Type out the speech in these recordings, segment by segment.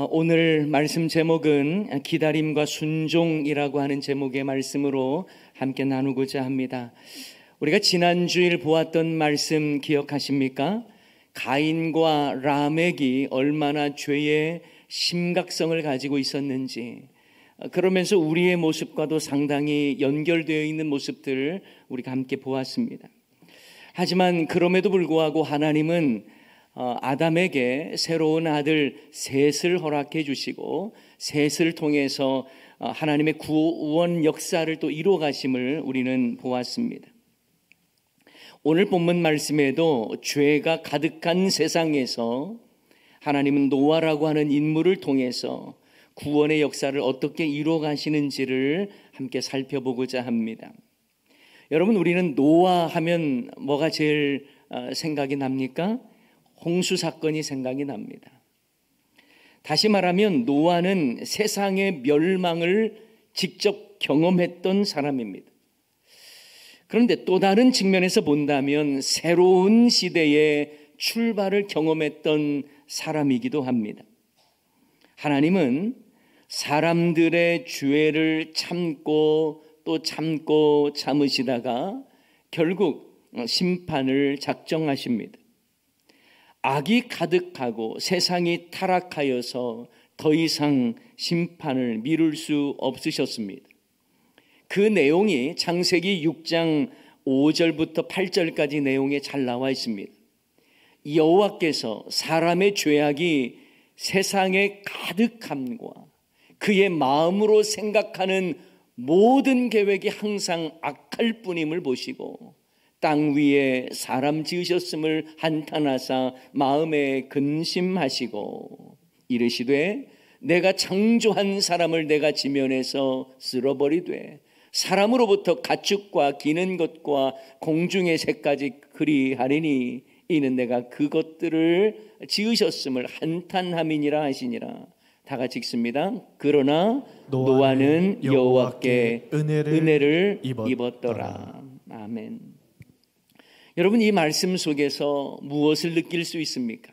오늘 말씀 제목은 기다림과 순종이라고 하는 제목의 말씀으로 함께 나누고자 합니다. 우리가 지난주일 보았던 말씀 기억하십니까? 가인과 라멕이 얼마나 죄의 심각성을 가지고 있었는지, 그러면서 우리의 모습과도 상당히 연결되어 있는 모습들을 우리가 함께 보았습니다. 하지만 그럼에도 불구하고 하나님은 아담에게 새로운 아들 셋을 허락해 주시고 셋을 통해서 하나님의 구원 역사를 또 이루어 가심을 우리는 보았습니다. 오늘 본문 말씀에도 죄가 가득한 세상에서 하나님은 노아라고 하는 인물을 통해서 구원의 역사를 어떻게 이루어 가시는지를 함께 살펴보고자 합니다. 여러분, 우리는 노아 하면 뭐가 제일 생각이 납니까? 홍수 사건이 생각이 납니다. 다시 말하면 노아는 세상의 멸망을 직접 경험했던 사람입니다. 그런데 또 다른 측면에서 본다면 새로운 시대의 출발을 경험했던 사람이기도 합니다. 하나님은 사람들의 죄를 참고 또 참고 참으시다가 결국 심판을 작정하십니다. 악이 가득하고 세상이 타락하여서 더 이상 심판을 미룰 수 없으셨습니다. 그 내용이 창세기 6장 5절부터 8절까지 내용에 잘 나와 있습니다. 여호와께서 사람의 죄악이 세상에 가득함과 그의 마음으로 생각하는 모든 계획이 항상 악할 뿐임을 보시고 땅 위에 사람 지으셨음을 한탄하사 마음에 근심하시고 이르시되 내가 창조한 사람을 내가 지면에서 쓸어버리되 사람으로부터 가축과 기는 것과 공중의 새까지 그리하리니 이는 내가 그것들을 지으셨음을 한탄함이니라 하시니라. 다 같이 읽습니다. 그러나 노아는 여호와께 은혜를 입었더라. 아멘. 여러분, 이 말씀 속에서 무엇을 느낄 수 있습니까?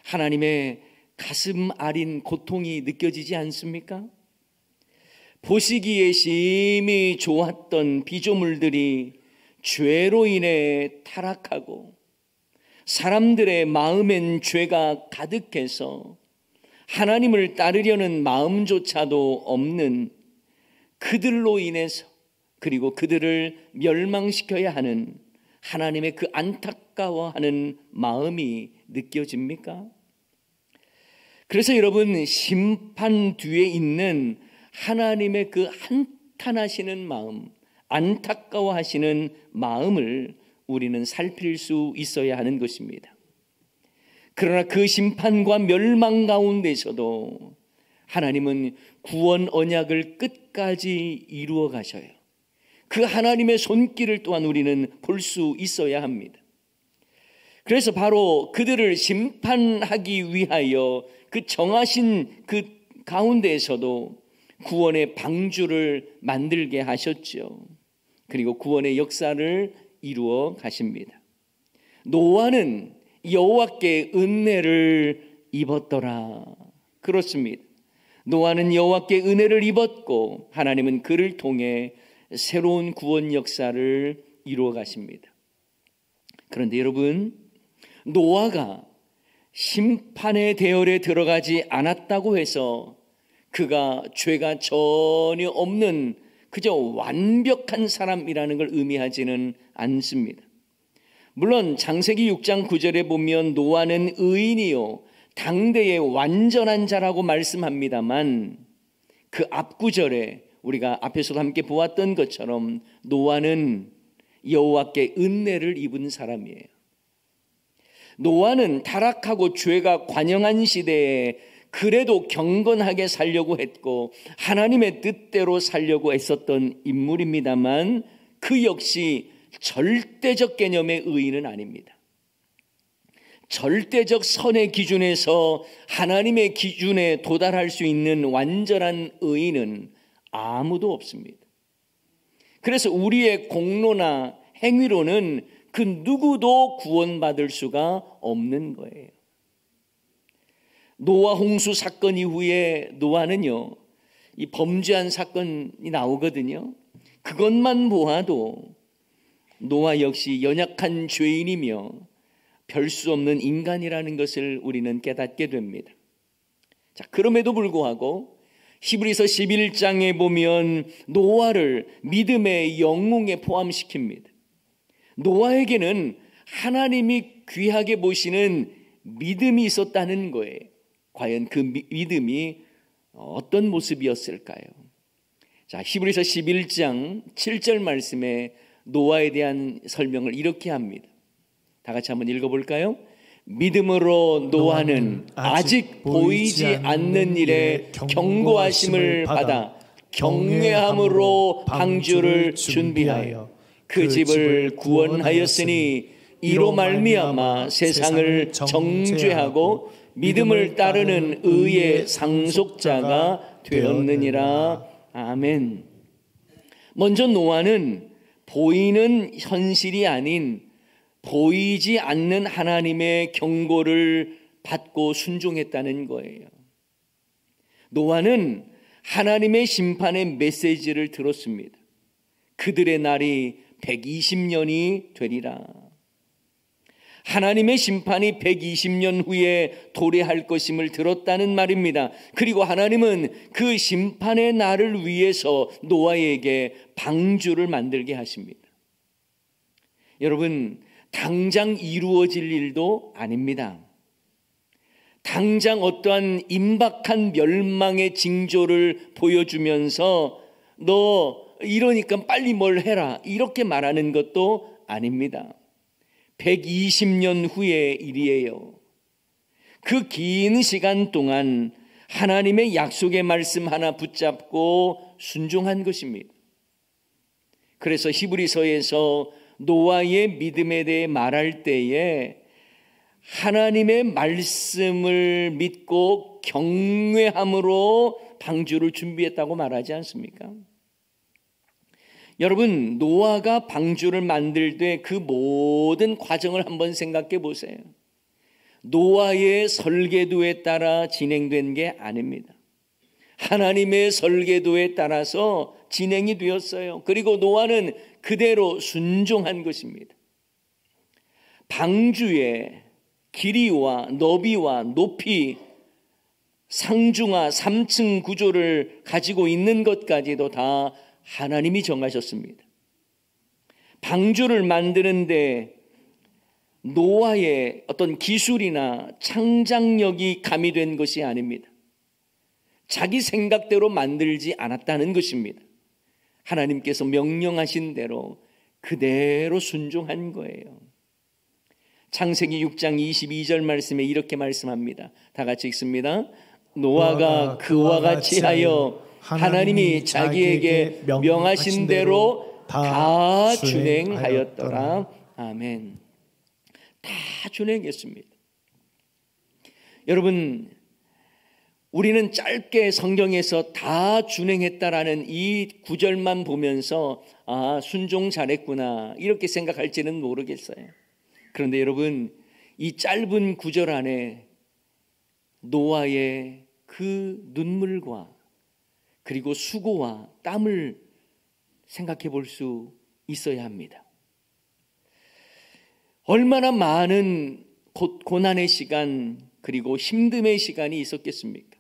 하나님의 가슴 아린 고통이 느껴지지 않습니까? 보시기에 심히 좋았던 피조물들이 죄로 인해 타락하고 사람들의 마음엔 죄가 가득해서 하나님을 따르려는 마음조차도 없는 그들로 인해서, 그리고 그들을 멸망시켜야 하는 하나님의 그 안타까워하는 마음이 느껴집니까? 그래서 여러분, 심판 뒤에 있는 하나님의 그 한탄하시는 마음, 안타까워하시는 마음을 우리는 살필 수 있어야 하는 것입니다. 그러나 그 심판과 멸망 가운데서도 하나님은 구원 언약을 끝까지 이루어 가셔요. 그 하나님의 손길을 또한 우리는 볼 수 있어야 합니다. 그래서 바로 그들을 심판하기 위하여 그 정하신 그 가운데에서도 구원의 방주를 만들게 하셨죠. 그리고 구원의 역사를 이루어 가십니다. 노아는 여호와께 은혜를 입었더라. 그렇습니다. 노아는 여호와께 은혜를 입었고 하나님은 그를 통해 새로운 구원 역사를 이루어 가십니다. 그런데 여러분, 노아가 심판의 대열에 들어가지 않았다고 해서 그가 죄가 전혀 없는 그저 완벽한 사람이라는 걸 의미하지는 않습니다. 물론 창세기 6장 9절에 보면 노아는 의인이요 당대의 완전한 자라고 말씀합니다만 그 앞구절에 우리가 앞에서도 함께 보았던 것처럼 노아는 여호와께 은혜를 입은 사람이에요. 노아는 타락하고 죄가 관영한 시대에 그래도 경건하게 살려고 했고 하나님의 뜻대로 살려고 애썼던 인물입니다만 그 역시 절대적 개념의 의인은 아닙니다. 절대적 선의 기준에서 하나님의 기준에 도달할 수 있는 완전한 의인은 아무도 없습니다. 그래서 우리의 공로나 행위로는 그 누구도 구원받을 수가 없는 거예요. 노아 홍수 사건 이후에 노아는요, 이 범죄한 사건이 나오거든요. 그것만 보아도 노아 역시 연약한 죄인이며 별 수 없는 인간이라는 것을 우리는 깨닫게 됩니다. 자, 그럼에도 불구하고 히브리서 11장에 보면 노아를 믿음의 영웅에 포함시킵니다. 노아에게는 하나님이 귀하게 보시는 믿음이 있었다는 거예요. 과연 그 믿음이 어떤 모습이었을까요? 자, 히브리서 11장 7절 말씀에 노아에 대한 설명을 이렇게 합니다. 다 같이 한번 읽어볼까요? 믿음으로 노아는 아직 보이지 않는 일에 경고하심을 받아 경외함으로 방주를 준비하여 그 집을 구원하였으니 이로 말미암아 세상을 정죄하고 믿음을 따르는 의의 상속자가 되었느니라. 아멘. 먼저 노아는 보이는 현실이 아닌 보이지 않는 하나님의 경고를 받고 순종했다는 거예요. 노아는 하나님의 심판의 메시지를 들었습니다. 그들의 날이 120년이 되리라. 하나님의 심판이 120년 후에 도래할 것임을 들었다는 말입니다. 그리고 하나님은 그 심판의 날을 위해서 노아에게 방주를 만들게 하십니다. 여러분, 당장 이루어질 일도 아닙니다. 당장 어떠한 임박한 멸망의 징조를 보여주면서 너 이러니까 빨리 뭘 해라 이렇게 말하는 것도 아닙니다. 120년 후의 일이에요. 그 긴 시간 동안 하나님의 약속의 말씀 하나 붙잡고 순종한 것입니다. 그래서 히브리서에서 노아의 믿음에 대해 말할 때에 하나님의 말씀을 믿고 경외함으로 방주를 준비했다고 말하지 않습니까? 여러분, 노아가 방주를 만들 때 그 모든 과정을 한번 생각해 보세요. 노아의 설계도에 따라 진행된 게 아닙니다. 하나님의 설계도에 따라서 진행이 되었어요. 그리고 노아는 그대로 순종한 것입니다. 방주의 길이와 너비와 높이, 상중하 3층 구조를 가지고 있는 것까지도 다 하나님이 정하셨습니다. 방주를 만드는데 노아의 어떤 기술이나 창작력이 가미된 것이 아닙니다. 자기 생각대로 만들지 않았다는 것입니다. 하나님께서 명령하신 대로 그대로 순종한 거예요. 창세기 6장 22절 말씀에 이렇게 말씀합니다. 다 같이 읽습니다. 노아가 그와 같이 하여 하나님이 자기에게 명하신 대로 다 준행하였더라. 아멘. 다 준행했습니다. 여러분, 우리는 짧게 성경에서 다 준행했다라는 이 구절만 보면서 순종 잘했구나 이렇게 생각할지는 모르겠어요. 그런데 여러분, 이 짧은 구절 안에 노아의 그 눈물과 그리고 수고와 땀을 생각해 볼 수 있어야 합니다. 얼마나 많은 고난의 시간 그리고 힘듦의 시간이 있었겠습니까?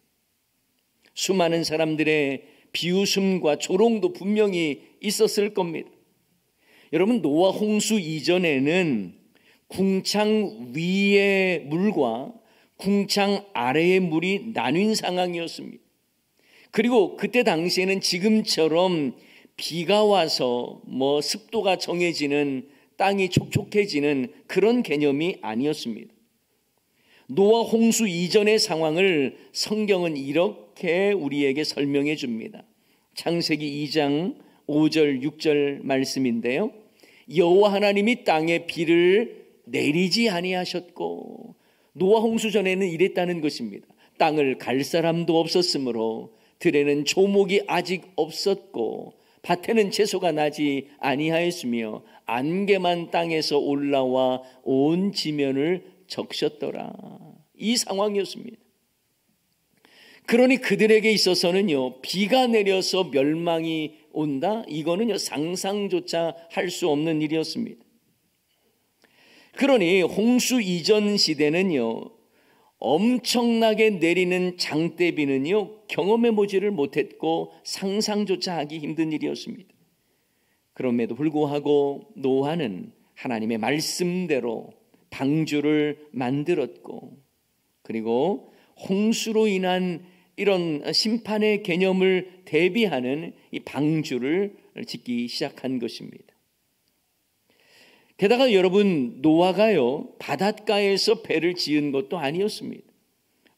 수많은 사람들의 비웃음과 조롱도 분명히 있었을 겁니다. 여러분, 노아 홍수 이전에는 궁창 위의 물과 궁창 아래의 물이 나뉜 상황이었습니다. 그리고 그때 당시에는 지금처럼 비가 와서 습도가 정해지는 땅이 촉촉해지는 그런 개념이 아니었습니다. 노아 홍수 이전의 상황을 성경은 이렇게 우리에게 설명해 줍니다. 창세기 2장 5절 6절 말씀인데요. 여호와 하나님이 땅에 비를 내리지 아니하셨고, 노아 홍수 전에는 이랬다는 것입니다. 땅을 갈 사람도 없었으므로 들에는 조목이 아직 없었고 밭에는 채소가 나지 아니하였으며 안개만 땅에서 올라와 온 지면을 적셨더라. 이 상황이었습니다. 그러니 그들에게 있어서는요, 비가 내려서 멸망이 온다? 이거는요, 상상조차 할 수 없는 일이었습니다. 그러니 홍수 이전 시대는요, 엄청나게 내리는 장대비는요, 경험해 보지를 못했고 상상조차 하기 힘든 일이었습니다. 그럼에도 불구하고 노아는 하나님의 말씀대로 방주를 만들었고, 그리고 홍수로 인한 이런 심판의 개념을 대비하는 이 방주를 짓기 시작한 것입니다. 게다가 여러분, 노아가요, 바닷가에서 배를 지은 것도 아니었습니다.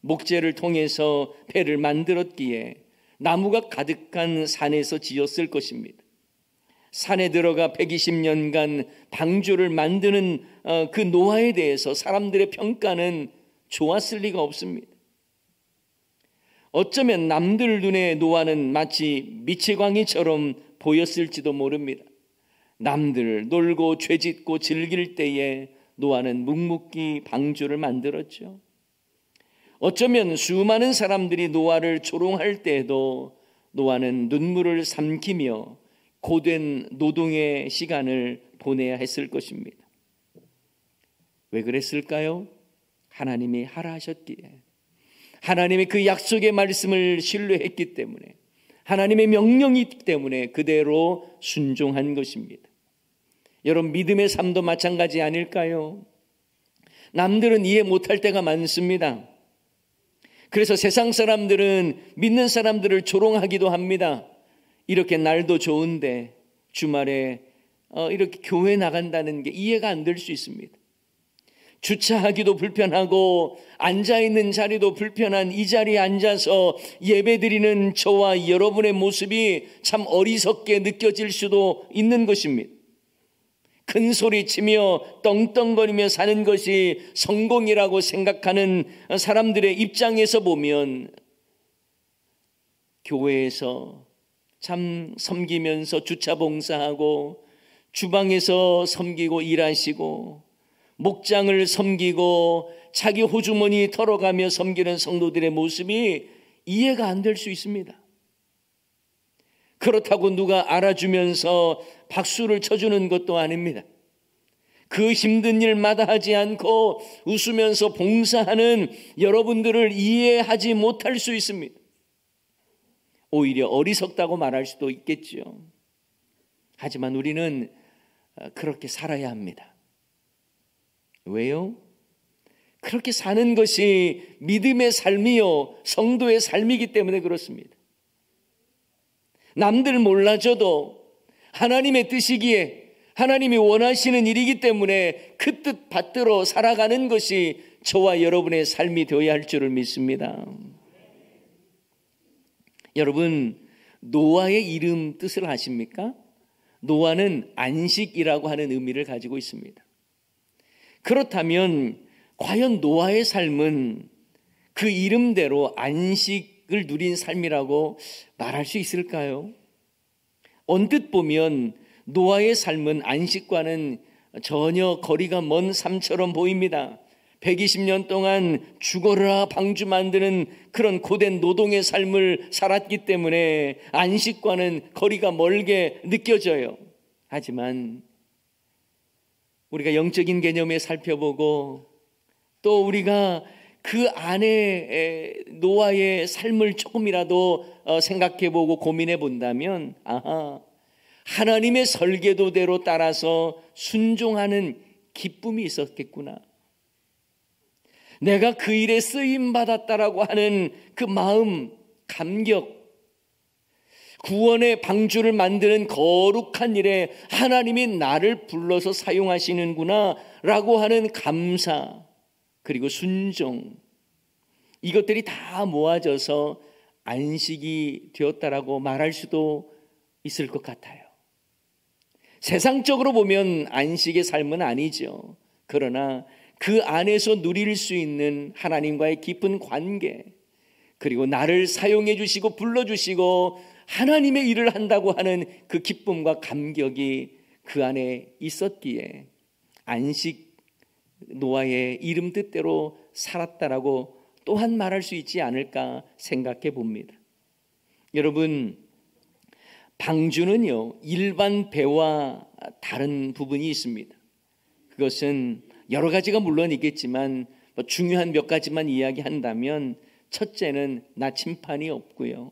목재를 통해서 배를 만들었기에 나무가 가득한 산에서 지었을 것입니다. 산에 들어가 120년간 방주를 만드는 그 노아에 대해서 사람들의 평가는 좋았을 리가 없습니다. 어쩌면 남들 눈에 노아는 마치 미치광이처럼 보였을지도 모릅니다. 남들 놀고 죄짓고 즐길 때에 노아는 묵묵히 방주를 만들었죠. 어쩌면 수많은 사람들이 노아를 조롱할 때에도 노아는 눈물을 삼키며 고된 노동의 시간을 보내야 했을 것입니다. 왜 그랬을까요? 하나님이 하라 하셨기에, 하나님의 그 약속의 말씀을 신뢰했기 때문에, 하나님의 명령이 있기 때문에 그대로 순종한 것입니다. 여러분, 믿음의 삶도 마찬가지 아닐까요? 남들은 이해 못할 때가 많습니다. 그래서 세상 사람들은 믿는 사람들을 조롱하기도 합니다. 이렇게 날도 좋은데 주말에 이렇게 교회 나간다는 게 이해가 안 될 수 있습니다. 주차하기도 불편하고 앉아있는 자리도 불편한 이 자리에 앉아서 예배드리는 저와 여러분의 모습이 참 어리석게 느껴질 수도 있는 것입니다. 큰 소리 치며 떵떵거리며 사는 것이 성공이라고 생각하는 사람들의 입장에서 보면, 교회에서 참 섬기면서 주차 봉사하고 주방에서 섬기고 일하시고 목장을 섬기고 자기 호주머니 털어가며 섬기는 성도들의 모습이 이해가 안 될 수 있습니다. 그렇다고 누가 알아주면서 박수를 쳐주는 것도 아닙니다. 그 힘든 일 마다하지 않고 웃으면서 봉사하는 여러분들을 이해하지 못할 수 있습니다. 오히려 어리석다고 말할 수도 있겠죠. 하지만 우리는 그렇게 살아야 합니다. 왜요? 그렇게 사는 것이 믿음의 삶이요, 성도의 삶이기 때문에 그렇습니다. 남들 몰라줘도 하나님의 뜻이기에, 하나님이 원하시는 일이기 때문에 그 뜻 받들어 살아가는 것이 저와 여러분의 삶이 되어야 할 줄을 믿습니다. 여러분, 노아의 이름 뜻을 아십니까? 노아는 안식이라고 하는 의미를 가지고 있습니다. 그렇다면 과연 노아의 삶은 그 이름대로 안식을 누린 삶이라고 말할 수 있을까요? 언뜻 보면 노아의 삶은 안식과는 전혀 거리가 먼 삶처럼 보입니다. 120년 동안 죽어라 방주 만드는 그런 고된 노동의 삶을 살았기 때문에 안식과는 거리가 멀게 느껴져요. 하지만 우리가 영적인 개념에 살펴보고 또 우리가 그 안에 노아의 삶을 조금이라도 생각해보고 고민해 본다면, 하나님의 설계도대로 따라서 순종하는 기쁨이 있었겠구나. 내가 그 일에 쓰임받았다라고 하는 그 마음, 감격, 구원의 방주를 만드는 거룩한 일에 하나님이 나를 불러서 사용하시는구나 라고 하는 감사, 그리고 순종, 이것들이 다 모아져서 안식이 되었다라고 말할 수도 있을 것 같아요. 세상적으로 보면 안식의 삶은 아니죠. 그러나 그 안에서 누릴 수 있는 하나님과의 깊은 관계, 그리고 나를 사용해 주시고 불러주시고 하나님의 일을 한다고 하는 그 기쁨과 감격이 그 안에 있었기에 안식, 노아의 이름 뜻대로 살았다라고 또한 말할 수 있지 않을까 생각해 봅니다. 여러분, 방주는요, 일반 배와 다른 부분이 있습니다. 그것은 여러 가지가 물론 있겠지만 중요한 몇 가지만 이야기한다면, 첫째는 나침판이 없고요.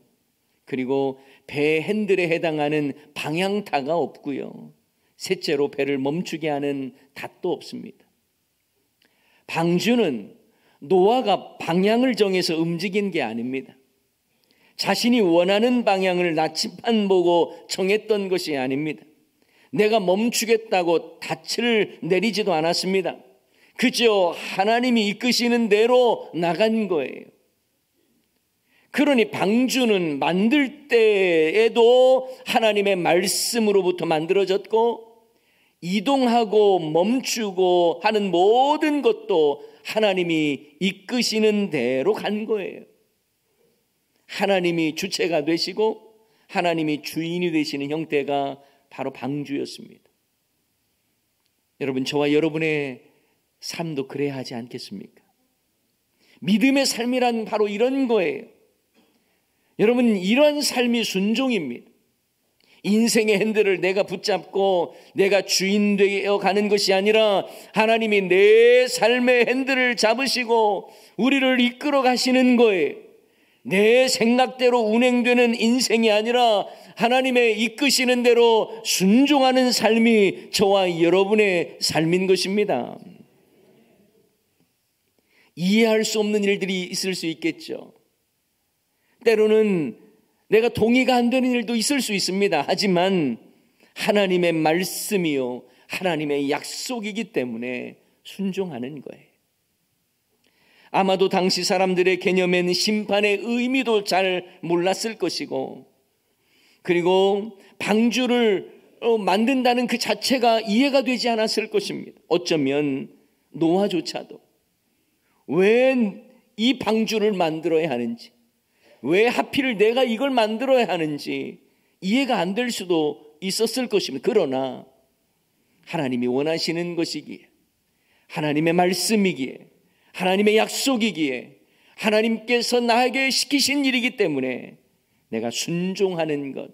그리고 배 핸들에 해당하는 방향타가 없고요. 셋째로 배를 멈추게 하는 닷도 없습니다. 방주는 노아가 방향을 정해서 움직인 게 아닙니다. 자신이 원하는 방향을 나침판 보고 정했던 것이 아닙니다. 내가 멈추겠다고 닻을 내리지도 않았습니다. 그저 하나님이 이끄시는 대로 나간 거예요. 그러니 방주는 만들 때에도 하나님의 말씀으로부터 만들어졌고, 이동하고 멈추고 하는 모든 것도 하나님이 이끄시는 대로 간 거예요. 하나님이 주체가 되시고 하나님이 주인이 되시는 형태가 바로 방주였습니다. 여러분, 저와 여러분의 삶도 그래야 하지 않겠습니까? 믿음의 삶이란 바로 이런 거예요. 여러분, 이런 삶이 순종입니다. 인생의 핸들을 내가 붙잡고 내가 주인 되어 가는 것이 아니라 하나님이 내 삶의 핸들을 잡으시고 우리를 이끌어 가시는 거예요. 내 생각대로 운행되는 인생이 아니라 하나님의 이끄시는 대로 순종하는 삶이 저와 여러분의 삶인 것입니다. 이해할 수 없는 일들이 있을 수 있겠죠. 때로는 내가 동의가 안 되는 일도 있을 수 있습니다. 하지만 하나님의 말씀이요, 하나님의 약속이기 때문에 순종하는 거예요. 아마도 당시 사람들의 개념에는 심판의 의미도 잘 몰랐을 것이고, 그리고 방주를 만든다는 그 자체가 이해가 되지 않았을 것입니다. 어쩌면 노아조차도 왜 이 방주를 만들어야 하는지, 왜 하필 내가 이걸 만들어야 하는지 이해가 안 될 수도 있었을 것입니다. 그러나 하나님이 원하시는 것이기에, 하나님의 말씀이기에, 하나님의 약속이기에, 하나님께서 나에게 시키신 일이기 때문에 내가 순종하는 것,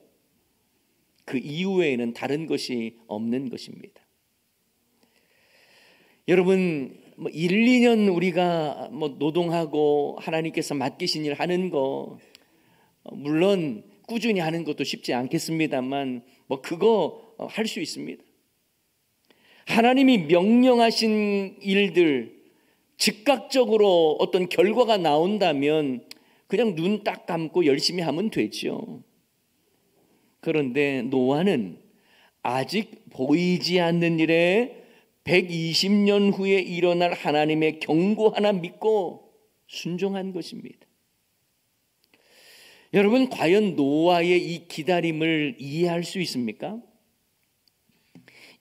그 이후에는 다른 것이 없는 것입니다. 여러분, 1, 2년 우리가 노동하고 하나님께서 맡기신 일 하는 거, 물론 꾸준히 하는 것도 쉽지 않겠습니다만 그거 할 수 있습니다. 하나님이 명령하신 일들 즉각적으로 어떤 결과가 나온다면 그냥 눈 딱 감고 열심히 하면 되죠. 그런데 노아는 아직 보이지 않는 일에 120년 후에 일어날 하나님의 경고 하나 믿고 순종한 것입니다. 여러분, 과연 노아의 이 기다림을 이해할 수 있습니까?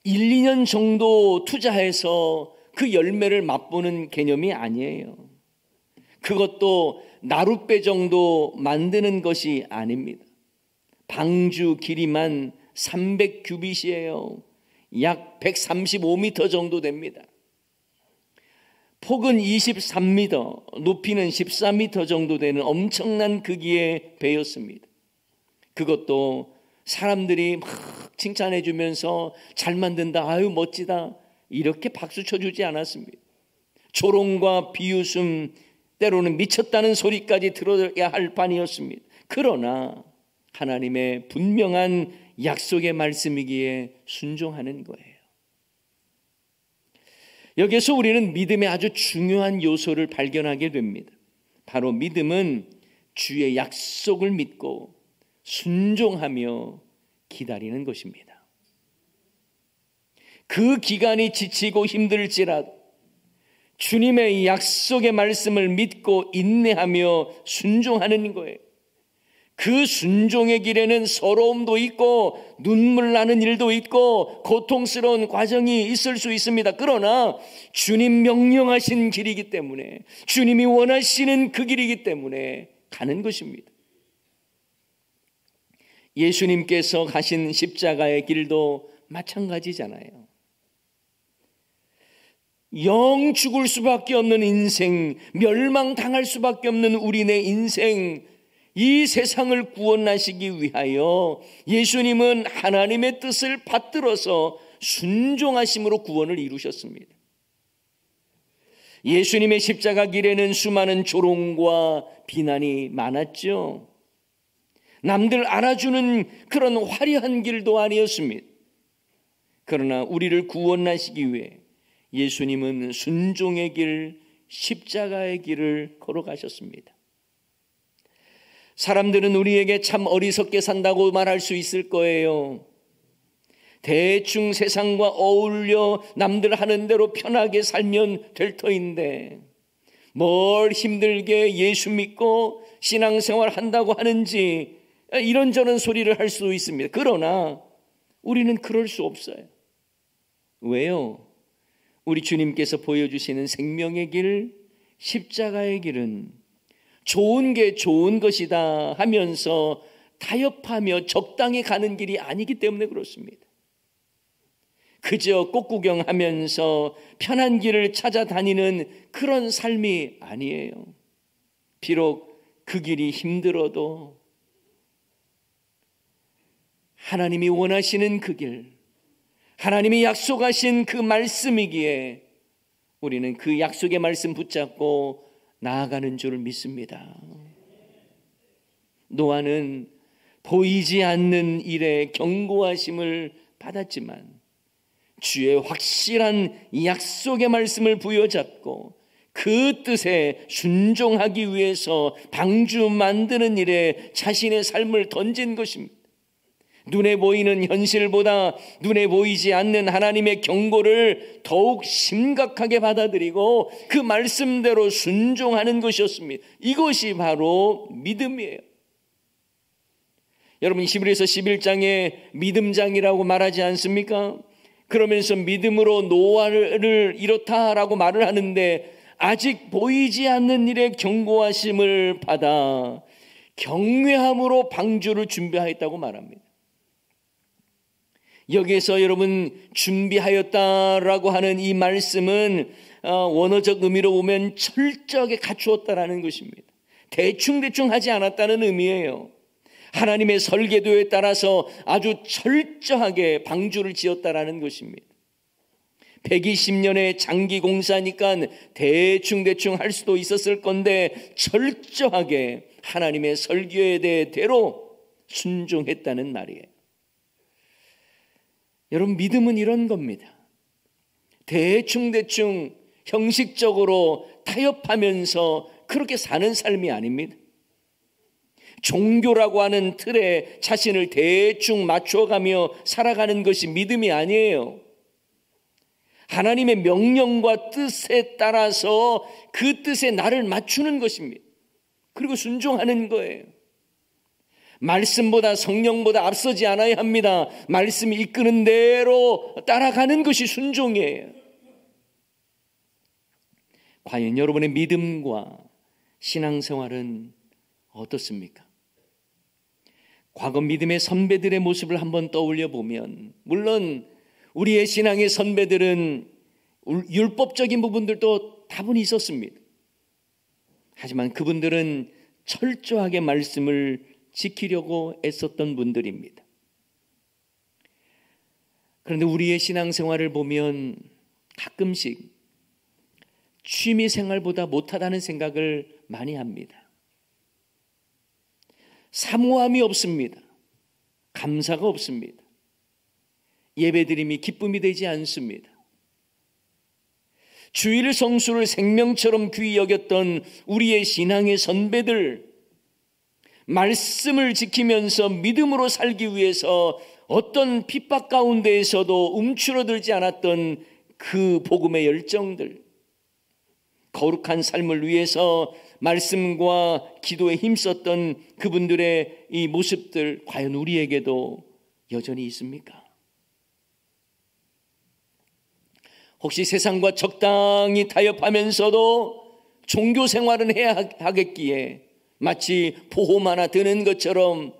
1, 2년 정도 투자해서 그 열매를 맛보는 개념이 아니에요. 그것도 나룻배 정도 만드는 것이 아닙니다. 방주 길이만 300규빗이에요. 약 135m 정도 됩니다. 폭은 23m, 높이는 14m 정도 되는 엄청난 크기의 배였습니다. 그것도 사람들이 막 칭찬해 주면서 잘 만든다, 아유 멋지다, 이렇게 박수 쳐주지 않았습니다. 조롱과 비웃음, 때로는 미쳤다는 소리까지 들어야 할 판이었습니다. 그러나 하나님의 분명한 약속의 말씀이기에 순종하는 거예요. 여기서 우리는 믿음의 아주 중요한 요소를 발견하게 됩니다. 바로 믿음은 주의 약속을 믿고 순종하며 기다리는 것입니다. 그 기간이 지치고 힘들지라도 주님의 약속의 말씀을 믿고 인내하며 순종하는 거예요. 그 순종의 길에는 서러움도 있고 눈물 나는 일도 있고 고통스러운 과정이 있을 수 있습니다. 그러나 주님 명령하신 길이기 때문에, 주님이 원하시는 그 길이기 때문에 가는 것입니다. 예수님께서 가신 십자가의 길도 마찬가지잖아요. 영 죽을 수밖에 없는 인생, 멸망당할 수밖에 없는 우리네 인생, 이 세상을 구원하시기 위하여 예수님은 하나님의 뜻을 받들어서 순종하심으로 구원을 이루셨습니다. 예수님의 십자가 길에는 수많은 조롱과 비난이 많았죠. 남들 알아주는 그런 화려한 길도 아니었습니다. 그러나 우리를 구원하시기 위해 예수님은 순종의 길, 십자가의 길을 걸어가셨습니다. 사람들은 우리에게 참 어리석게 산다고 말할 수 있을 거예요. 대충 세상과 어울려 남들 하는 대로 편하게 살면 될 터인데 뭘 힘들게 예수 믿고 신앙생활 한다고 하는지 이런저런 소리를 할 수 있습니다. 그러나 우리는 그럴 수 없어요. 왜요? 우리 주님께서 보여주시는 생명의 길, 십자가의 길은 좋은 게 좋은 것이다 하면서 타협하며 적당히 가는 길이 아니기 때문에 그렇습니다. 그저 꽃구경하면서 편한 길을 찾아다니는 그런 삶이 아니에요. 비록 그 길이 힘들어도 하나님이 원하시는 그 길, 하나님이 약속하신 그 말씀이기에 우리는 그 약속의 말씀 붙잡고 나아가는 줄 믿습니다. 노아는 보이지 않는 일에 경고하심을 받았지만 주의 확실한 약속의 말씀을 부여잡고 그 뜻에 순종하기 위해서 방주 만드는 일에 자신의 삶을 던진 것입니다. 눈에 보이는 현실보다 눈에 보이지 않는 하나님의 경고를 더욱 심각하게 받아들이고 그 말씀대로 순종하는 것이었습니다. 이것이 바로 믿음이에요. 여러분 히브리서 11장에 믿음장이라고 말하지 않습니까? 그러면서 믿음으로 노아를 이렇다라고 말을 하는데 아직 보이지 않는 일에 경고하심을 받아 경외함으로 방주를 준비하였다고 말합니다. 여기에서 여러분 준비하였다라고 하는 이 말씀은 원어적 의미로 보면 철저하게 갖추었다라는 것입니다. 대충대충 하지 않았다는 의미예요. 하나님의 설계도에 따라서 아주 철저하게 방주를 지었다라는 것입니다. 120년의 장기 공사니까 대충대충 할 수도 있었을 건데 철저하게 하나님의 설계에 대로 순종했다는 말이에요. 여러분 믿음은 이런 겁니다. 대충대충 형식적으로 타협하면서 그렇게 사는 삶이 아닙니다. 종교라고 하는 틀에 자신을 대충 맞춰가며 살아가는 것이 믿음이 아니에요. 하나님의 명령과 뜻에 따라서 그 뜻에 나를 맞추는 것입니다. 그리고 순종하는 거예요. 말씀보다 성령보다 앞서지 않아야 합니다. 말씀이 이끄는 대로 따라가는 것이 순종이에요. 과연 여러분의 믿음과 신앙생활은 어떻습니까? 과거 믿음의 선배들의 모습을 한번 떠올려 보면 물론 우리의 신앙의 선배들은 율법적인 부분들도 다분히 있었습니다. 하지만 그분들은 철저하게 말씀을 지키려고 애썼던 분들입니다. 그런데 우리의 신앙생활을 보면 가끔씩 취미생활보다 못하다는 생각을 많이 합니다. 사모함이 없습니다. 감사가 없습니다. 예배드림이 기쁨이 되지 않습니다. 주일 성수를 생명처럼 귀히 여겼던 우리의 신앙의 선배들, 말씀을 지키면서 믿음으로 살기 위해서 어떤 핍박 가운데에서도 움츠러들지 않았던 그 복음의 열정들, 거룩한 삶을 위해서 말씀과 기도에 힘썼던 그분들의 이 모습들 과연 우리에게도 여전히 있습니까? 혹시 세상과 적당히 타협하면서도 종교 생활은 해야 하겠기에 마치 보험 하나 드는 것처럼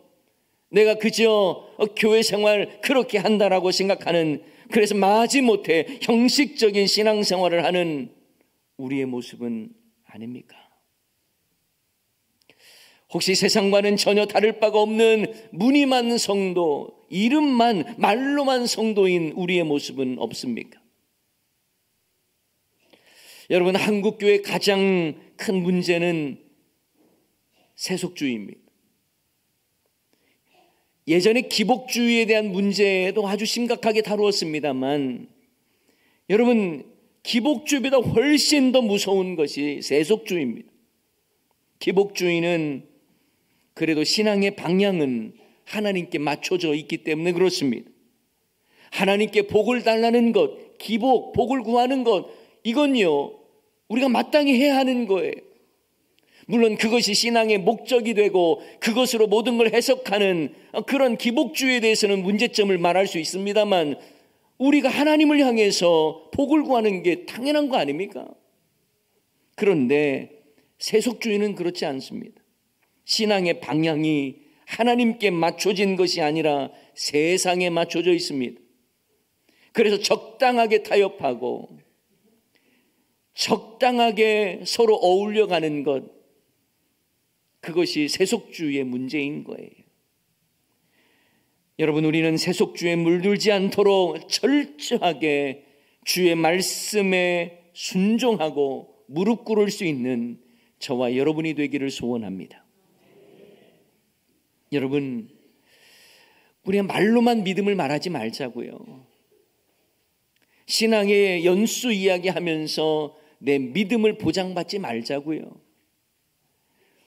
내가 그저 교회 생활 그렇게 한다라고 생각하는 그래서 마지못해 형식적인 신앙생활을 하는 우리의 모습은 아닙니까? 혹시 세상과는 전혀 다를 바가 없는 무늬만 성도, 이름만, 말로만 성도인 우리의 모습은 없습니까? 여러분, 한국교회의 가장 큰 문제는 세속주의입니다. 예전에 기복주의에 대한 문제도 아주 심각하게 다루었습니다만, 여러분, 기복주의보다 훨씬 더 무서운 것이 세속주의입니다. 기복주의는 그래도 신앙의 방향은 하나님께 맞춰져 있기 때문에 그렇습니다. 하나님께 복을 달라는 것, 기복, 복을 구하는 것, 이건요, 우리가 마땅히 해야 하는 거예요. 물론 그것이 신앙의 목적이 되고 그것으로 모든 걸 해석하는 그런 기복주의에 대해서는 문제점을 말할 수 있습니다만, 우리가 하나님을 향해서 복을 구하는 게 당연한 거 아닙니까? 그런데 세속주의는 그렇지 않습니다. 신앙의 방향이 하나님께 맞춰진 것이 아니라 세상에 맞춰져 있습니다. 그래서 적당하게 타협하고 적당하게 서로 어울려가는 것, 그것이 세속주의의 문제인 거예요. 여러분, 우리는 세속주의에 물들지 않도록 철저하게 주의 말씀에 순종하고 무릎 꿇을 수 있는 저와 여러분이 되기를 소원합니다. 여러분, 우리가 말로만 믿음을 말하지 말자고요. 신앙의 연수 이야기하면서 내 믿음을 보장받지 말자고요.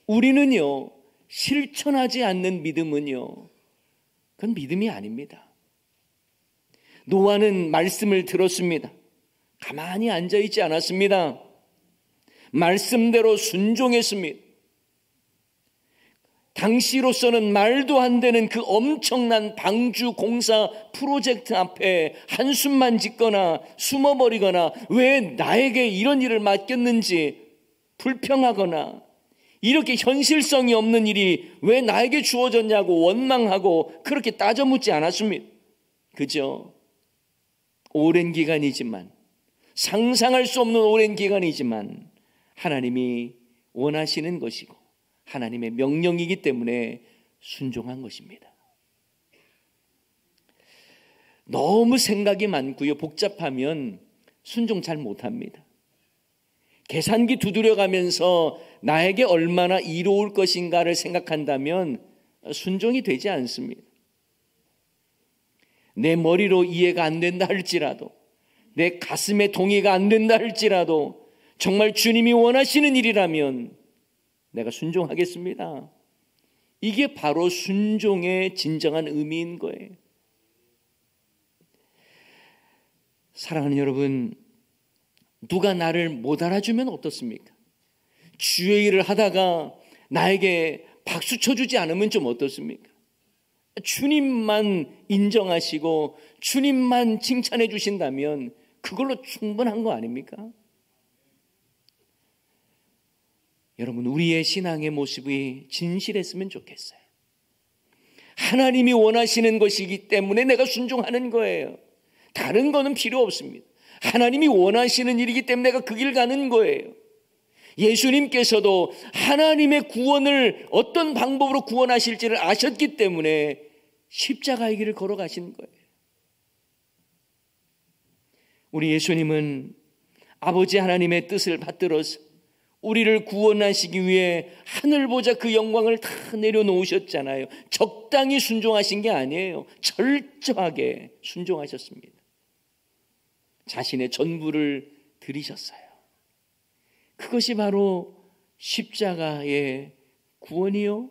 우리는요, 실천하지 않는 믿음은요, 그건 믿음이 아닙니다. 노아는 말씀을 들었습니다. 가만히 앉아있지 않았습니다. 말씀대로 순종했습니다. 당시로서는 말도 안 되는 그 엄청난 방주 공사 프로젝트 앞에 한숨만 짓거나 숨어버리거나 왜 나에게 이런 일을 맡겼는지 불평하거나 이렇게 현실성이 없는 일이 왜 나에게 주어졌냐고 원망하고 그렇게 따져 묻지 않았습니다. 그죠? 오랜 기간이지만, 상상할 수 없는 오랜 기간이지만 하나님이 원하시는 것이고 하나님의 명령이기 때문에 순종한 것입니다. 너무 생각이 많고요, 복잡하면 순종 잘 못합니다. 계산기 두드려가면서 나에게 얼마나 이로울 것인가를 생각한다면 순종이 되지 않습니다. 내 머리로 이해가 안 된다 할지라도, 내 가슴에 동의가 안 된다 할지라도 정말 주님이 원하시는 일이라면 내가 순종하겠습니다. 이게 바로 순종의 진정한 의미인 거예요. 사랑하는 여러분, 누가 나를 못 알아주면 어떻습니까? 주의 일을 하다가 나에게 박수 쳐주지 않으면 좀 어떻습니까? 주님만 인정하시고 주님만 칭찬해 주신다면 그걸로 충분한 거 아닙니까? 여러분, 우리의 신앙의 모습이 진실했으면 좋겠어요. 하나님이 원하시는 것이기 때문에 내가 순종하는 거예요. 다른 거는 필요 없습니다. 하나님이 원하시는 일이기 때문에 내가 그 길 가는 거예요. 예수님께서도 하나님의 구원을 어떤 방법으로 구원하실지를 아셨기 때문에 십자가의 길을 걸어가신 거예요. 우리 예수님은 아버지 하나님의 뜻을 받들어서 우리를 구원하시기 위해 하늘 보자 그 영광을 다 내려놓으셨잖아요. 적당히 순종하신 게 아니에요. 철저하게 순종하셨습니다. 자신의 전부를 드리셨어요. 그것이 바로 십자가의 구원이요,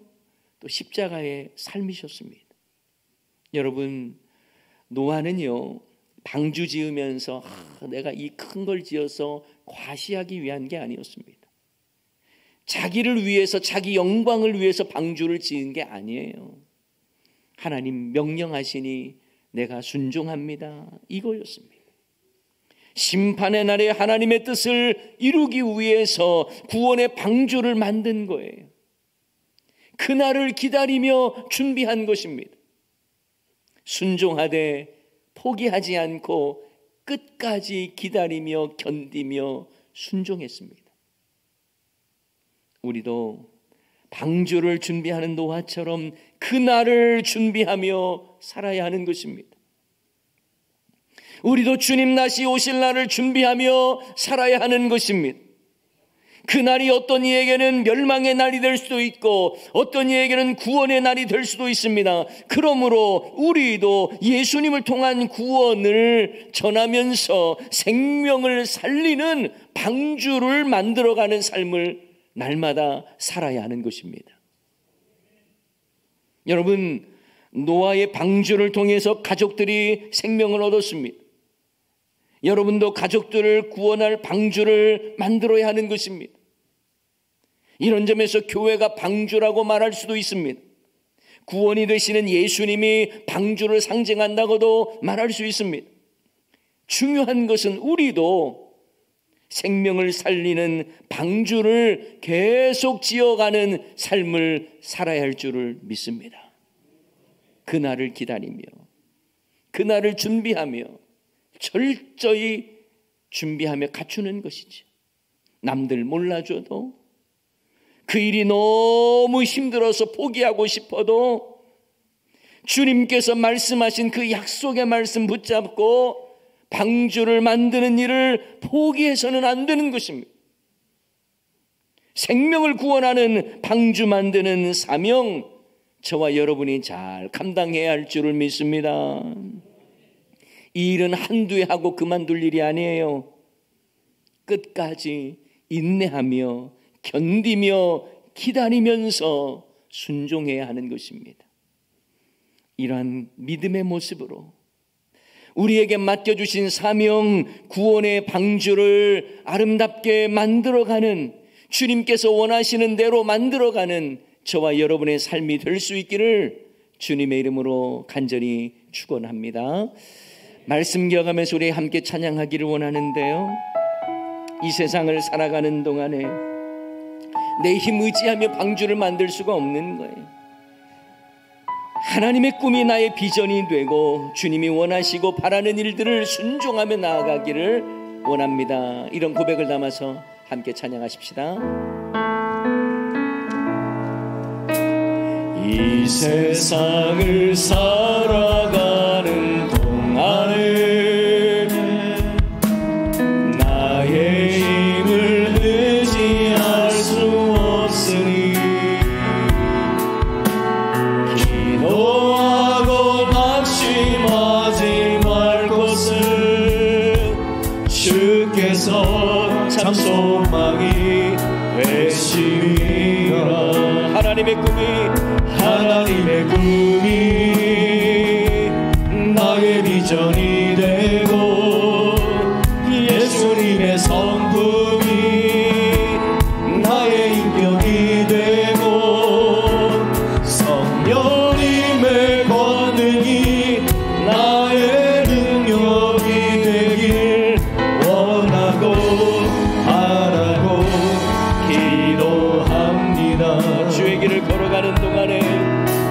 또 십자가의 삶이셨습니다. 여러분, 노아는요, 방주 지으면서 내가 이 큰 걸 지어서 과시하기 위한 게 아니었습니다. 자기를 위해서, 자기 영광을 위해서 방주를 지은 게 아니에요. 하나님 명령하시니 내가 순종합니다, 이거였습니다. 심판의 날에 하나님의 뜻을 이루기 위해서 구원의 방주를 만든 거예요. 그날을 기다리며 준비한 것입니다. 순종하되 포기하지 않고 끝까지 기다리며 견디며 순종했습니다. 우리도 방주를 준비하는 노아처럼 그날을 준비하며 살아야 하는 것입니다. 우리도 주님 다시 오실 날을 준비하며 살아야 하는 것입니다. 그날이 어떤 이에게는 멸망의 날이 될 수도 있고 어떤 이에게는 구원의 날이 될 수도 있습니다. 그러므로 우리도 예수님을 통한 구원을 전하면서 생명을 살리는 방주를 만들어가는 삶을 날마다 살아야 하는 것입니다. 여러분, 노아의 방주를 통해서 가족들이 생명을 얻었습니다. 여러분도 가족들을 구원할 방주를 만들어야 하는 것입니다. 이런 점에서 교회가 방주라고 말할 수도 있습니다. 구원이 되시는 예수님이 방주를 상징한다고도 말할 수 있습니다. 중요한 것은 우리도 생명을 살리는 방주를 계속 지어가는 삶을 살아야 할 줄을 믿습니다. 그날을 기다리며 그날을 준비하며 철저히 준비하며 갖추는 것이죠. 남들 몰라줘도 그 일이 너무 힘들어서 포기하고 싶어도 주님께서 말씀하신 그 약속의 말씀 붙잡고 방주를 만드는 일을 포기해서는 안 되는 것입니다. 생명을 구원하는 방주 만드는 사명, 저와 여러분이 잘 감당해야 할 줄을 믿습니다. 이 일은 한두 해 하고 그만둘 일이 아니에요. 끝까지 인내하며 견디며 기다리면서 순종해야 하는 것입니다. 이러한 믿음의 모습으로 우리에게 맡겨주신 사명, 구원의 방주를 아름답게 만들어가는, 주님께서 원하시는 대로 만들어가는 저와 여러분의 삶이 될 수 있기를 주님의 이름으로 간절히 축원합니다. 말씀 기억하면서 우리 함께 찬양하기를 원하는데요, 이 세상을 살아가는 동안에 내 힘 의지하며 방주를 만들 수가 없는 거예요. 하나님의 꿈이 나의 비전이 되고 주님이 원하시고 바라는 일들을 순종하며 나아가기를 원합니다. 이런 고백을 담아서 함께 찬양하십시다. 이 세상을 살아가는 동안에 나의 힘을 의지할 수 없으니 기도하고 낙심하지 말 것은 주께서 참 소망이 되시리라. 하나님의 꿈이 나의 비전이 되고 예수님의 성품이 나의 인격이 되고 성령님의 권능이 나의 능력이 되길 원하고 바라고 기도합니다. 주의 길을 걸어가는 동안에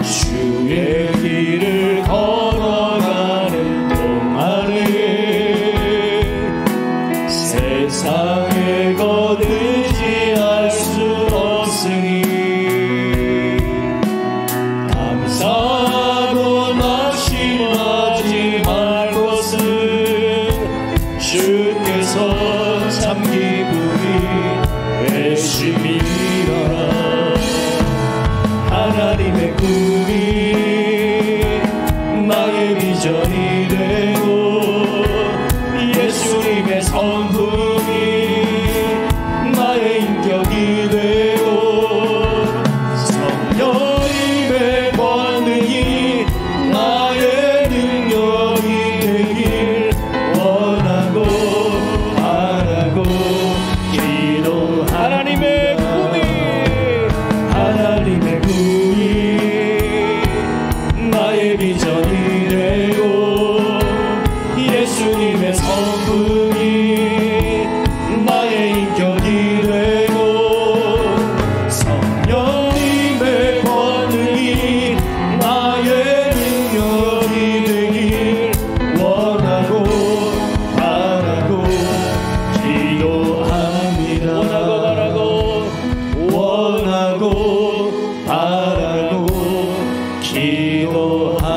주의 길을 걸어가는 동안에 세상의 것 의지할 수 없으니 감사하고 낙심하지 말 것은 주께서 참 기쁘게 되심이라. 하나님의 꿈이 나의 비전이 되고 예수님의 성품이 나의 인격이 되고 성령님의 권능이 나의 능력이 되길 원하고 바라고 기도합니다. 하나님의 꿈이 나의 비전이 되고 기도합니다.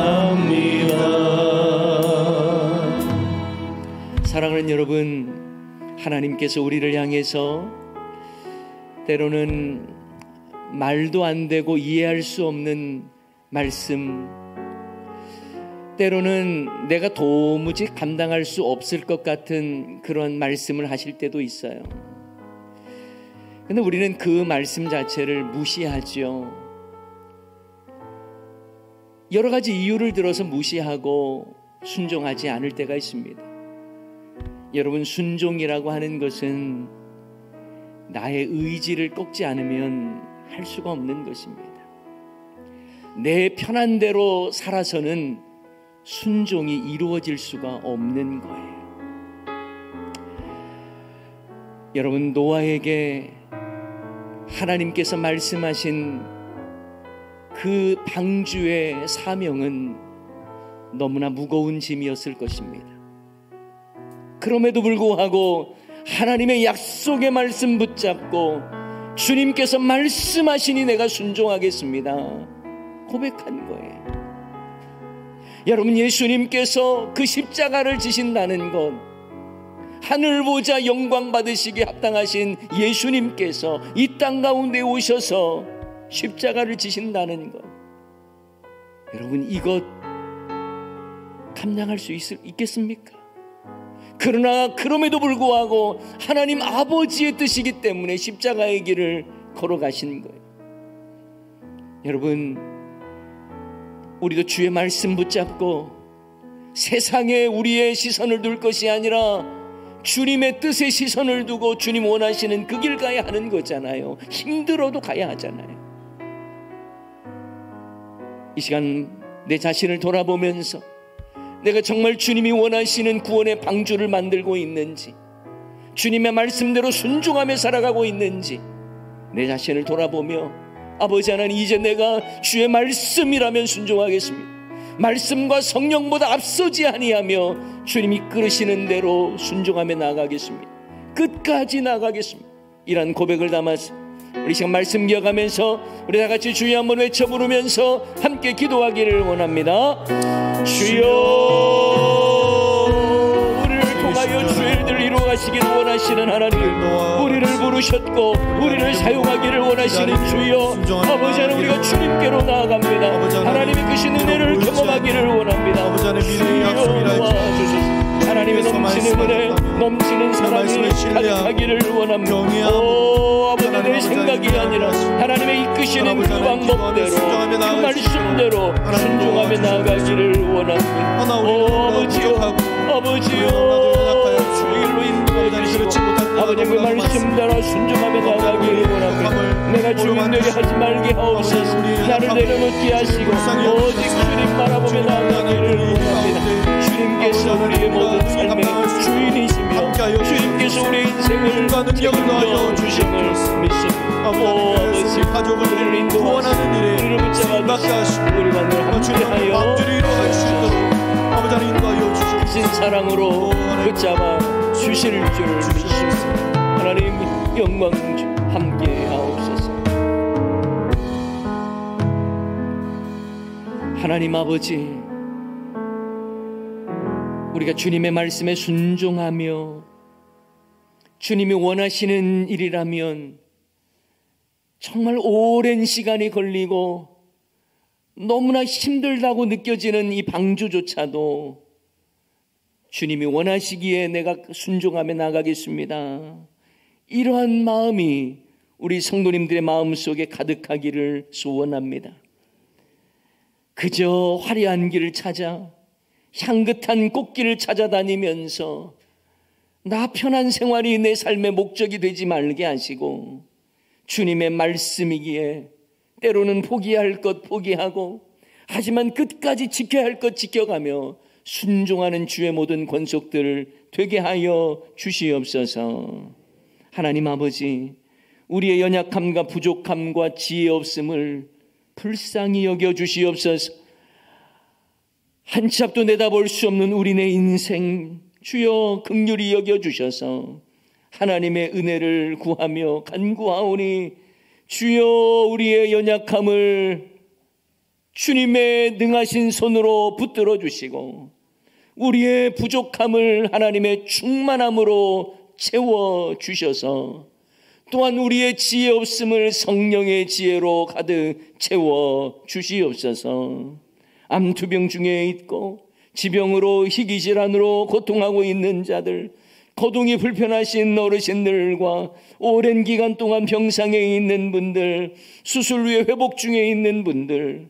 사랑하는 여러분, 하나님께서 우리를 향해서 때로는 말도 안 되고 이해할 수 없는 말씀, 때로는 내가 도무지 감당할 수 없을 것 같은 그런 말씀을 하실 때도 있어요. 근데 우리는 그 말씀 자체를 무시하죠. 여러 가지 이유를 들어서 무시하고 순종하지 않을 때가 있습니다. 여러분, 순종이라고 하는 것은 나의 의지를 꺾지 않으면 할 수가 없는 것입니다. 내 편한 대로 살아서는 순종이 이루어질 수가 없는 거예요. 여러분, 노아에게 하나님께서 말씀하신 그 방주의 사명은 너무나 무거운 짐이었을 것입니다. 그럼에도 불구하고 하나님의 약속의 말씀 붙잡고 주님께서 말씀하시니 내가 순종하겠습니다 고백한 거예요. 여러분, 예수님께서 그 십자가를 지신다는 것, 하늘 보좌 영광 받으시기에 합당하신 예수님께서 이 땅 가운데 오셔서 십자가를 지신다는 것, 여러분, 이것 감당할 수 있겠습니까? 그러나 그럼에도 불구하고 하나님 아버지의 뜻이기 때문에 십자가의 길을 걸어가신 거예요. 여러분, 우리도 주의 말씀 붙잡고 세상에 우리의 시선을 둘 것이 아니라 주님의 뜻에 시선을 두고 주님 원하시는 그 길 가야 하는 거잖아요. 힘들어도 가야 하잖아요. 이 시간 내 자신을 돌아보면서 내가 정말 주님이 원하시는 구원의 방주를 만들고 있는지, 주님의 말씀대로 순종하며 살아가고 있는지 내 자신을 돌아보며, 아버지 하나님, 이제 내가 주의 말씀이라면 순종하겠습니다. 말씀과 성령보다 앞서지 아니하며 주님 이끌으시는 대로 순종하며 나아가겠습니다. 끝까지 나아가겠습니다. 이런 고백을 담아서 우리 시간 말씀 기억하면서 우리 다 같이 주여 한번 외쳐 부르면서 함께 기도하기를 원합니다. 주여, 우리를 통하여 주의 일들을 이루어가시기를 원하시는 하나님, 우리를 부르셨고 우리를 사용하기를 원하시는 주여, 아버지 하나님, 우리가 주님께로 나아갑니다. 하나님의 크신 은혜를 경험하기를 원합니다. 주여 도와주소서. 하나님의 넘치는 은혜, 넘치는 사랑이 가득하기를 원합니다. 오 아버지, 내 생각이 아니라 하나님의 이끄시는 그 방법대로, 그 말씀대로 순종하며 나아가기를 원합니다. 오 아버지요, 아버지요, 주일로 인도해 주시고 아버지 그 말씀 따라 순종하며 나아가기를 원합니다. 내가 주님 되게 하지 말게 하옵소서. 나를 내려놓게 하시고 오직 주님 바라보며 나아가기를 원합니다. 주님께서 우리의 모든 삶의 주인이시며 주님께서 우리의 인생을 책임져 주심을 믿습니다. 오 아버지, 가족을 인도하시고 우리를 붙잡아주시고 우리가 늘 함께하여 아버지 하나님 인도하여 주시고 크신 사랑으로 붙잡아 주실 줄을 믿습니다. 하나님 영광 함께하옵소서. 하나님 아버지, 우리가 주님의 말씀에 순종하며 주님이 원하시는 일이라면 정말 오랜 시간이 걸리고 너무나 힘들다고 느껴지는 이 방주조차도 주님이 원하시기에 내가 순종하며 나가겠습니다, 이러한 마음이 우리 성도님들의 마음속에 가득하기를 소원합니다. 그저 화려한 길을 찾아 향긋한 꽃길을 찾아다니면서 나 편한 생활이 내 삶의 목적이 되지 말게 하시고, 주님의 말씀이기에 때로는 포기할 것 포기하고, 하지만 끝까지 지켜야 할 것 지켜가며 순종하는 주의 모든 권속들 되게 하여 주시옵소서. 하나님 아버지, 우리의 연약함과 부족함과 지혜 없음을 불쌍히 여겨 주시옵소서. 한치 앞도 내다볼 수 없는 우리네 인생 주여 긍휼히 여겨주셔서 하나님의 은혜를 구하며 간구하오니, 주여 우리의 연약함을 주님의 능하신 손으로 붙들어 주시고 우리의 부족함을 하나님의 충만함으로 채워 주셔서 또한 우리의 지혜 없음을 성령의 지혜로 가득 채워 주시옵소서. 암투병 중에 있고 지병으로 희귀질환으로 고통하고 있는 자들, 거동이 불편하신 어르신들과 오랜 기간 동안 병상에 있는 분들, 수술 후에 회복 중에 있는 분들,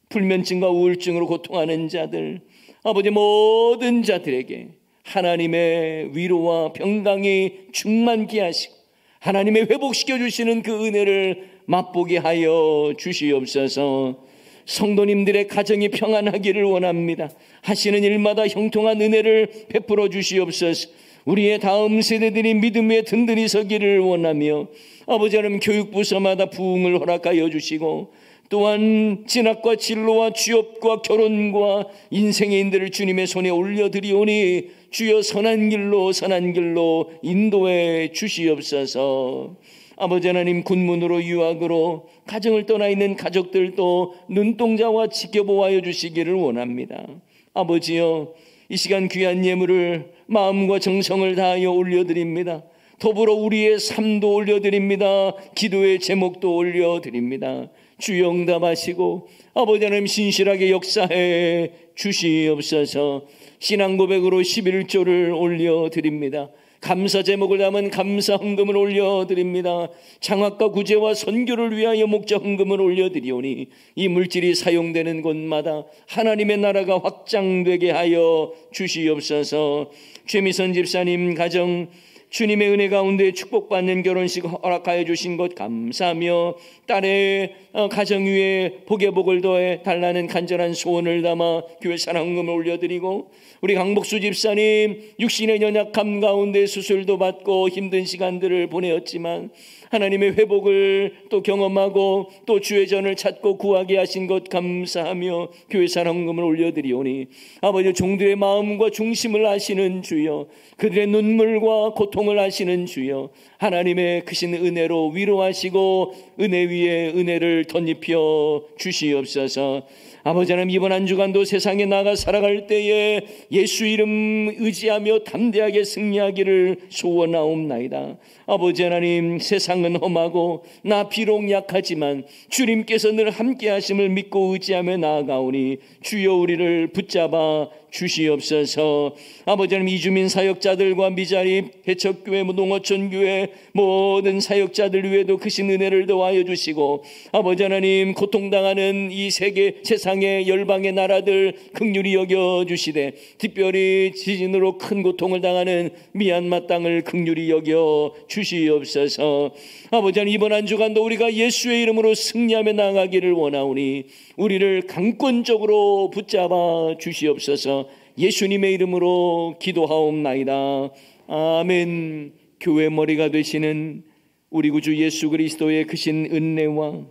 불면증과 우울증으로 고통하는 자들, 아버지 모든 자들에게 하나님의 위로와 평강이 충만케 하시고 하나님의 회복시켜 주시는 그 은혜를 맛보게 하여 주시옵소서. 성도님들의 가정이 평안하기를 원합니다. 하시는 일마다 형통한 은혜를 베풀어 주시옵소서. 우리의 다음 세대들이 믿음에 든든히 서기를 원하며 아버지 하나님 교육부서마다 부흥을 허락하여 주시고 또한 진학과 진로와 취업과 결혼과 인생의 인들을 주님의 손에 올려드리오니 주여 선한 길로 인도해 주시옵소서. 아버지 하나님 군문으로 유학으로 가정을 떠나 있는 가족들도 눈동자와 지켜보아여 주시기를 원합니다. 아버지여 이 시간 귀한 예물을 마음과 정성을 다하여 올려드립니다. 더불어 우리의 삶도 올려드립니다. 기도의 제목도 올려드립니다. 주여 응답하시고 아버지 하나님 신실하게 역사해 주시옵소서. 신앙 고백으로 11조를 올려드립니다. 감사 제목을 담은 감사 헌금을 올려드립니다. 장학과 구제와 선교를 위하여 목자 헌금을 올려드리오니 이 물질이 사용되는 곳마다 하나님의 나라가 확장되게 하여 주시옵소서. 최미선 집사님 가정 주님의 은혜 가운데 축복받는 결혼식 허락하여 주신 것 감사하며 딸의 가정 위에 복의 복을 더해 달라는 간절한 소원을 담아 교회 사랑금을 올려드리고 우리 강복수 집사님 육신의 연약함 가운데 수술도 받고 힘든 시간들을 보내었지만 하나님의 회복을 또 경험하고 또 주의 전을 찾고 구하게 하신 것 감사하며 교회 사랑금을 올려드리오니 아버지 종들의 마음과 중심을 아시는 주여 그들의 눈물과 고통을 아시는 주여 하나님의 크신 은혜로 위로하시고 은혜 위에 은혜를 덧입혀 주시옵소서. 아버지 하나님 이번 한 주간도 세상에 나가 살아갈 때에 예수 이름 의지하며 담대하게 승리하기를 소원하옵나이다. 아버지 하나님 세상은 험하고 나 비록 약하지만 주님께서 늘 함께 하심을 믿고 의지하며 나아가오니 주여 우리를 붙잡아 주시옵소서. 아버지 하나님 이주민 사역자들과 미자립 개척교회 농어촌교회 모든 사역자들 위에도 크신 은혜를 더하여 주시고 아버지 하나님 고통당하는 이 세상의 열방의 나라들 긍휼히 여겨주시되 특별히 지진으로 큰 고통을 당하는 미얀마 땅을 긍휼히 여겨 주시옵소서. 아버지 하나님 이번 한 주간도 우리가 예수의 이름으로 승리하며 나아가기를 원하오니 우리를 강권적으로 붙잡아 주시옵소서. 예수님의 이름으로 기도하옵나이다. 아멘. 교회 머리가 되시는 우리 구주 예수 그리스도의 크신 은혜와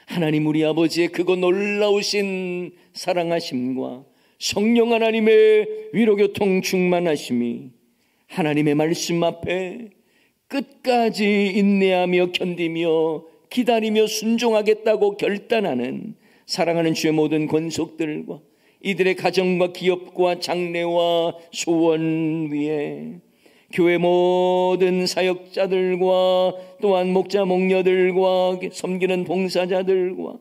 하나님 우리 아버지의 그거 놀라우신 사랑하심과 성령 하나님의 위로교통 충만하심이 하나님의 말씀 앞에 끝까지 인내하며 견디며 기다리며 순종하겠다고 결단하는 사랑하는 주의 모든 권속들과 이들의 가정과 기업과 장래와 소원 위에 교회 모든 사역자들과 또한 목자 목녀들과 섬기는 봉사자들과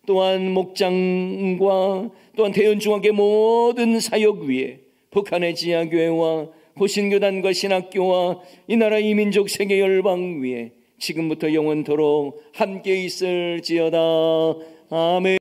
또한 목장과 또한 대연중학교 모든 사역 위에 북한의 지하교회와 고신교단과 신학교와 이 나라 이민족 세계 열방 위에 지금부터 영원토록 함께 있을지어다. 아멘.